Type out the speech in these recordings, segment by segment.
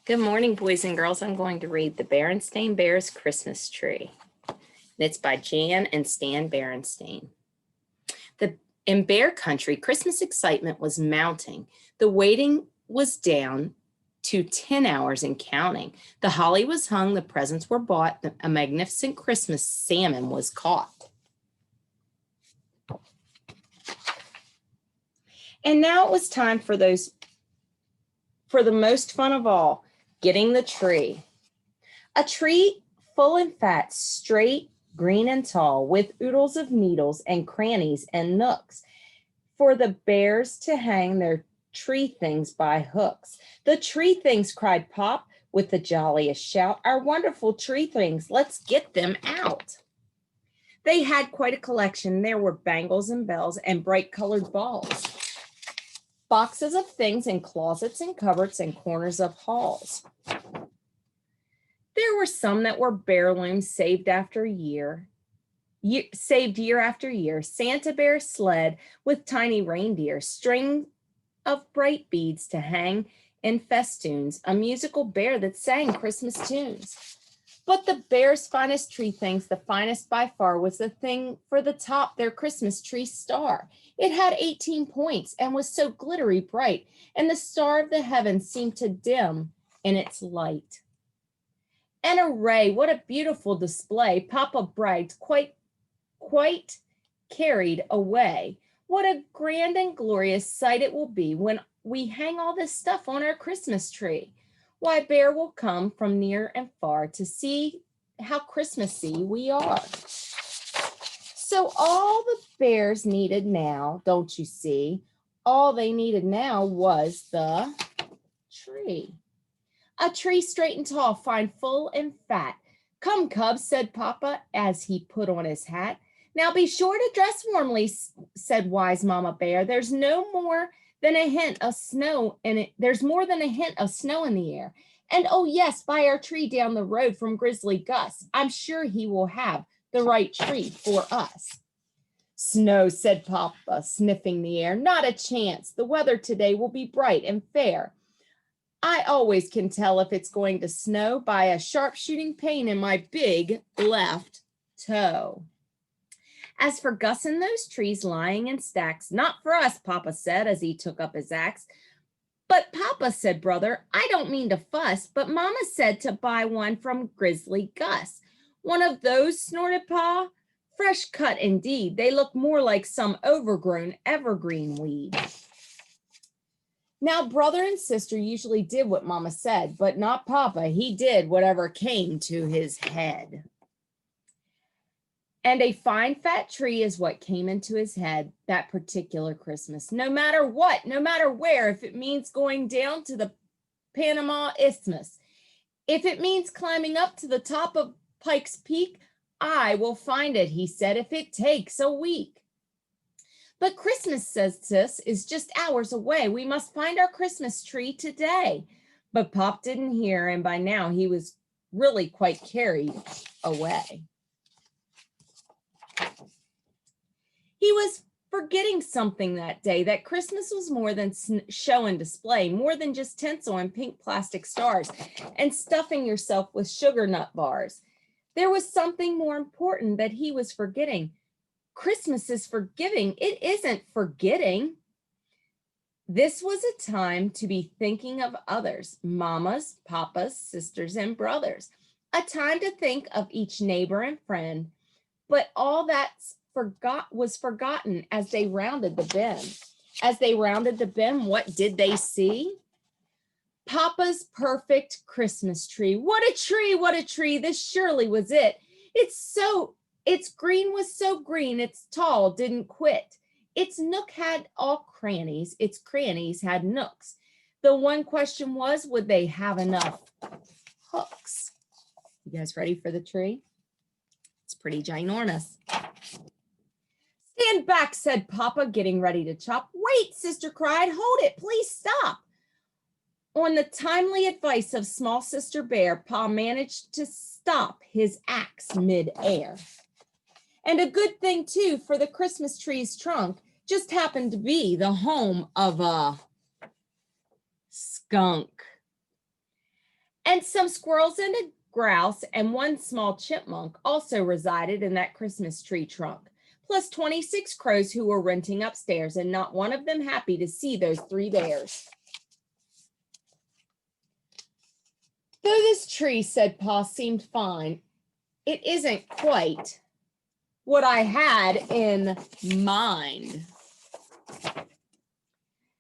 Good morning, boys and girls. I'm going to read The Berenstain Bears Christmas Tree. And it's by Jan and Stan Berenstain. In Bear Country, Christmas excitement was mounting. The waiting was down to 10 hours and counting. The holly was hung, the presents were bought, a magnificent Christmas salmon was caught. And now it was time for the most fun of all, getting the tree. A tree full and fat, straight, green and tall, with oodles of needles and crannies and nooks, for the bears to hang their tree things by hooks. The tree things, cried Pop with the jolliest shout, our wonderful tree things, let's get them out. They had quite a collection. There were bangles and bells and bright colored balls, boxes of things in closets and cupboards and corners of halls. There were some that were heirlooms saved year after year. Santa Bear sled with tiny reindeer, string of bright beads to hang in festoons, a musical bear that sang Christmas tunes. But the bear's finest tree things, the finest by far, was the thing for the top, their Christmas tree star. It had 18 points and was so glittery bright, and the star of the heavens seemed to dim in its light. An array, what a beautiful display, Papa bragged, quite carried away. What a grand and glorious sight it will be when we hang all this stuff on our Christmas tree. Why, Bear will come from near and far to see how Christmassy we are. So all the bears needed now, don't you see? All they needed now was the tree. A tree straight and tall, fine, full and fat. Come, cubs, said Papa as he put on his hat. Now be sure to dress warmly, said wise Mama Bear. There's more than a hint of snow in it. There's more than a hint of snow in the air. And oh yes, by our tree down the road from Grizzly Gus, I'm sure he will have the right tree for us. Snow, said Papa, sniffing the air. Not a chance. The weather today will be bright and fair. I always can tell if it's going to snow by a sharp shooting pain in my big left toe. As for Gus and those trees lying in stacks, not for us, Papa said as he took up his axe. But Papa, said Brother, I don't mean to fuss, but Mama said to buy one from Grizzly Gus. One of those, snorted Pa. Fresh cut indeed. They look more like some overgrown evergreen weed. Now, brother and sister usually did what Mama said, but not Papa. He did whatever came to his head. And a fine fat tree is what came into his head that particular Christmas. No matter what, no matter where, if it means going down to the Panama Isthmus, if it means climbing up to the top of Pike's Peak, I will find it, he said, if it takes a week. But Christmas, says Sis, is just hours away. We must find our Christmas tree today. But Pop didn't hear, and by now he was really quite carried away. He was forgetting something that day, that Christmas was more than show and display, more than just tinsel and pink plastic stars and stuffing yourself with sugar nut bars. There was something more important that he was forgetting. Christmas is forgiving. It isn't forgetting. This was a time to be thinking of others, mamas, papas, sisters, and brothers. A time to think of each neighbor and friend, but all that's was forgotten as they rounded the bend. As they rounded the bend, what did they see? Papa's perfect Christmas tree. What a tree, what a tree. This surely was it. Its green was so green, its tall didn't quit. Its nook had all crannies, its crannies had nooks. The one question was, would they have enough hooks? You guys ready for the tree? It's pretty ginormous. Stand back, said Papa, getting ready to chop. Wait, Sister cried, hold it, please stop. On the timely advice of small Sister Bear, Pa managed to stop his axe mid-air. And a good thing, too, for the Christmas tree's trunk just happened to be the home of a skunk. And some squirrels and a grouse and one small chipmunk also resided in that Christmas tree trunk, plus 26 crows who were renting upstairs, and not one of them happy to see those 3 bears. Though this tree, said Pa, seemed fine, it isn't quite what I had in mind.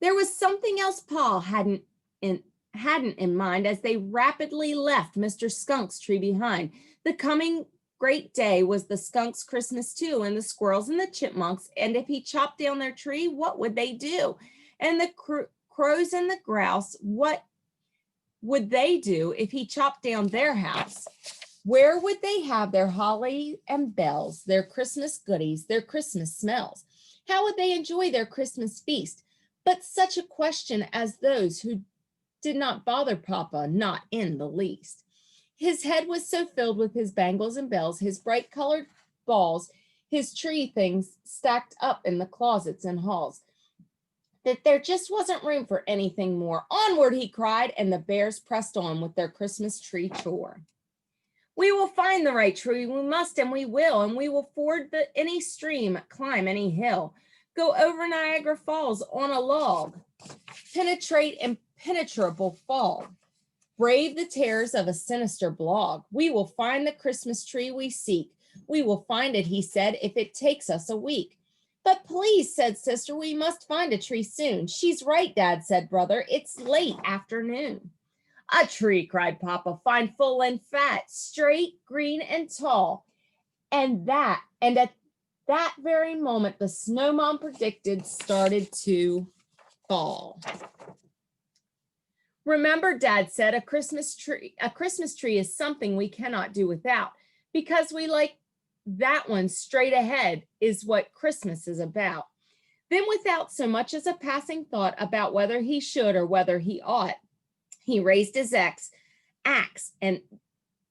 There was something else Pa hadn't in mind as they rapidly left Mr. Skunk's tree behind. The coming great day was the skunk's Christmas too, and the squirrels and the chipmunks, and if he chopped down their tree, what would they do? And the crows and the grouse, what would they do if he chopped down their house? Where would they have their holly and bells, their Christmas goodies, their Christmas smells? How would they enjoy their Christmas feast? But such a question as those who did not bother Papa, not in the least. His head was so filled with his bangles and bells, his bright colored balls, his tree things stacked up in the closets and halls, that there just wasn't room for anything more. Onward, he cried, and the bears pressed on with their Christmas tree chore. We will find the right tree, we must and we will, and we will ford any stream, climb any hill, go over Niagara Falls on a log, penetrate impenetrable fog, brave the terrors of a sinister bog. We will find the Christmas tree we seek. We will find it, he said, if it takes us a week. But please, said Sister, we must find a tree soon. She's right, Dad, said Brother. It's late afternoon. A tree, cried Papa, fine, full and fat, straight, green, and tall. And at that very moment, the snow Mom predicted started to fall. Remember, Dad said, a Christmas tree is something we cannot do without, because we like that one straight ahead is what Christmas is about. Then, without so much as a passing thought about whether he should or whether he ought, he raised his axe and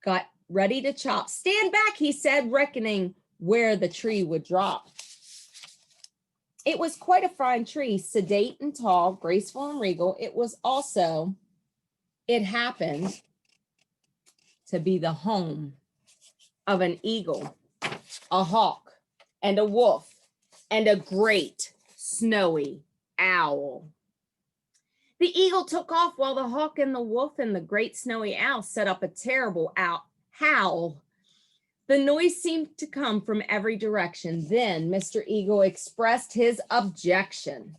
got ready to chop. Stand back, he said, reckoning where the tree would drop. It was quite a fine tree, sedate and tall, graceful and regal. It happened to be the home of an eagle, a hawk, and a wolf, and a great snowy owl. The eagle took off while the hawk and the wolf and the great snowy owl set up a terrible howl. The noise seemed to come from every direction. Then Mr. Eagle expressed his objection.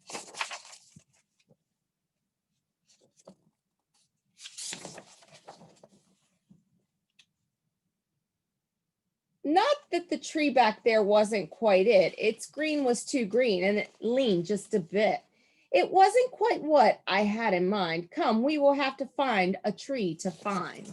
Not that the tree back there wasn't quite it. Its green was too green and it leaned just a bit. It wasn't quite what I had in mind. Come, we will have to find a tree to find.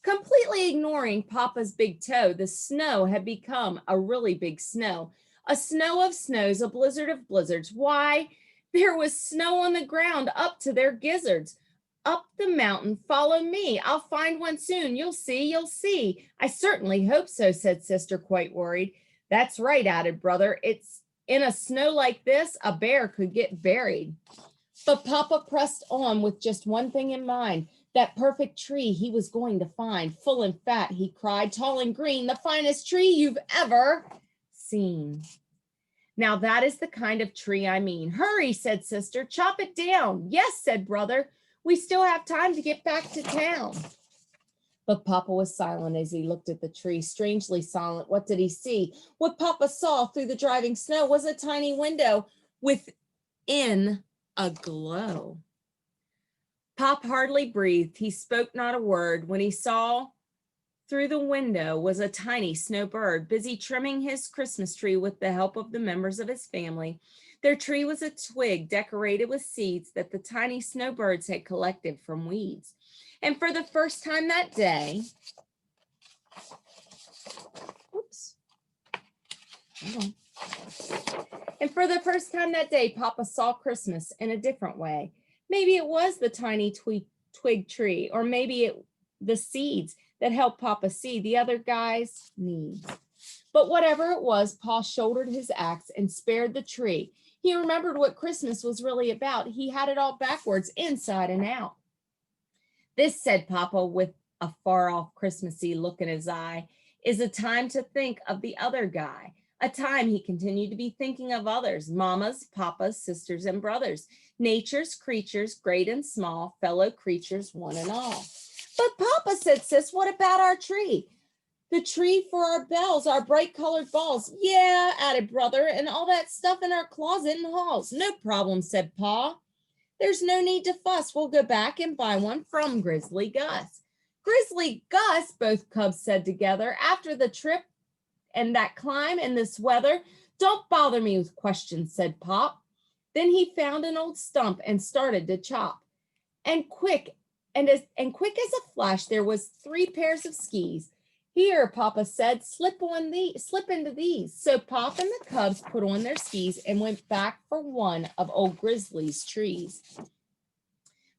Completely ignoring Papa's big toe, the snow had become a really big snow. A snow of snows, a blizzard of blizzards. Why, there was snow on the ground up to their gizzards. Up the mountain, follow me. I'll find one soon. You'll see, you'll see. I certainly hope so, said Sister, quite worried. That's right, added Brother. It's in a snow like this, a bear could get buried. But Papa pressed on with just one thing in mind, that perfect tree he was going to find. Full and fat, he cried, tall and green, the finest tree you've ever seen. Now that is the kind of tree I mean. Hurry, said Sister, chop it down. Yes, said Brother, we still have time to get back to town. But Papa was silent as he looked at the tree, strangely silent. What did he see? What Papa saw through the driving snow was a tiny window within a glow. Pop hardly breathed. He spoke not a word. When he saw through the window was a tiny snowbird, busy trimming his Christmas tree with the help of the members of his family. Their tree was a twig decorated with seeds that the tiny snowbirds had collected from weeds. And for the first time that day, Papa saw Christmas in a different way. Maybe it was the tiny twig tree, or maybe the seeds that helped Papa see the other guy's needs. But whatever it was, Pa shouldered his axe and spared the tree. He remembered what Christmas was really about. He had it all backwards, inside and out. This, said Papa with a far-off Christmassy look in his eye, is a time to think of the other guy. A time, he continued, to be thinking of others, mamas, papas, sisters, and brothers, nature's creatures, great and small, fellow creatures, one and all. But Papa, said Sis, what about our tree? The tree for our bells, our bright colored balls. Yeah, added Brother, and all that stuff in our closet and halls. No problem, said Pa. There's no need to fuss. We'll go back and buy one from Grizzly Gus. Grizzly Gus, both cubs said together, after the trip and that climb and this weather, don't bother me with questions, said Pop. Then he found an old stump and started to chop. And quick as a flash, there was 3 pairs of skis. Here, Papa said, slip into these. So Pop and the cubs put on their skis and went back for one of old Grizzly's trees.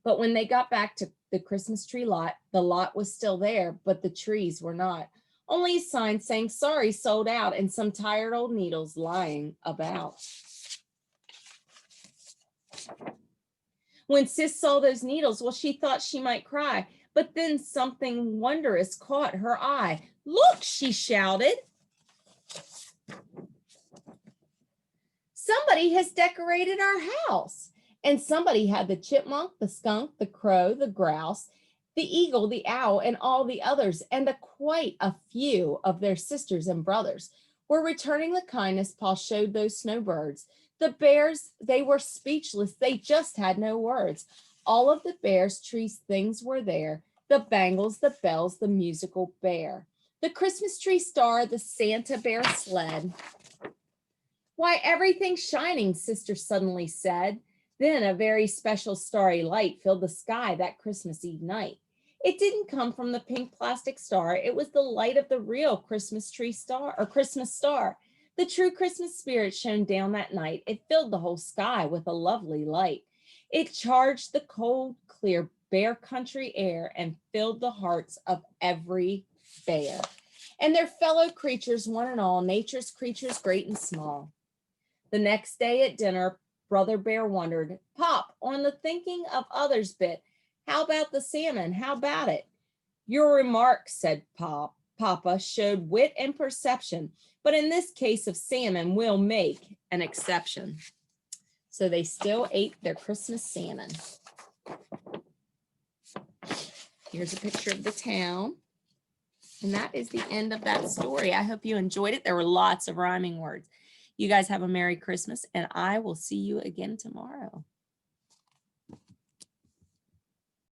But when they got back to the Christmas tree lot, the lot was still there, but the trees were not. Only a sign saying sorry, sold out, and some tired old needles lying about. When Sis saw those needles, well, she thought she might cry. But then something wondrous caught her eye. Look, she shouted. Somebody has decorated our house. And somebody had the chipmunk, the skunk, the crow, the grouse, the eagle, the owl, and all the others, and quite a few of their sisters and brothers were returning the kindness Paul showed those snowbirds. The bears, they were speechless. They just had no words. All of the bears' tree things were there. The bangles, the bells, the musical bear, the Christmas tree star, the Santa bear sled. Why, everything's shining, Sister suddenly said. Then a very special starry light filled the sky that Christmas Eve night. It didn't come from the pink plastic star. It was the light of the real Christmas tree star, or Christmas star. The true Christmas spirit shone down that night. It filled the whole sky with a lovely light. It charged the cold, clear bear country air and filled the hearts of every bear and their fellow creatures, one and all, nature's creatures great and small. The next day at dinner, Brother Bear wondered, Pop, on the thinking of others bit, how about the salmon? How about it? Your remark, said Papa, showed wit and perception, but in this case of salmon, we'll make an exception. So they still ate their Christmas salmon. Here's a picture of the town. And that is the end of that story. I hope you enjoyed it. There were lots of rhyming words. You guys have a Merry Christmas, and I will see you again tomorrow.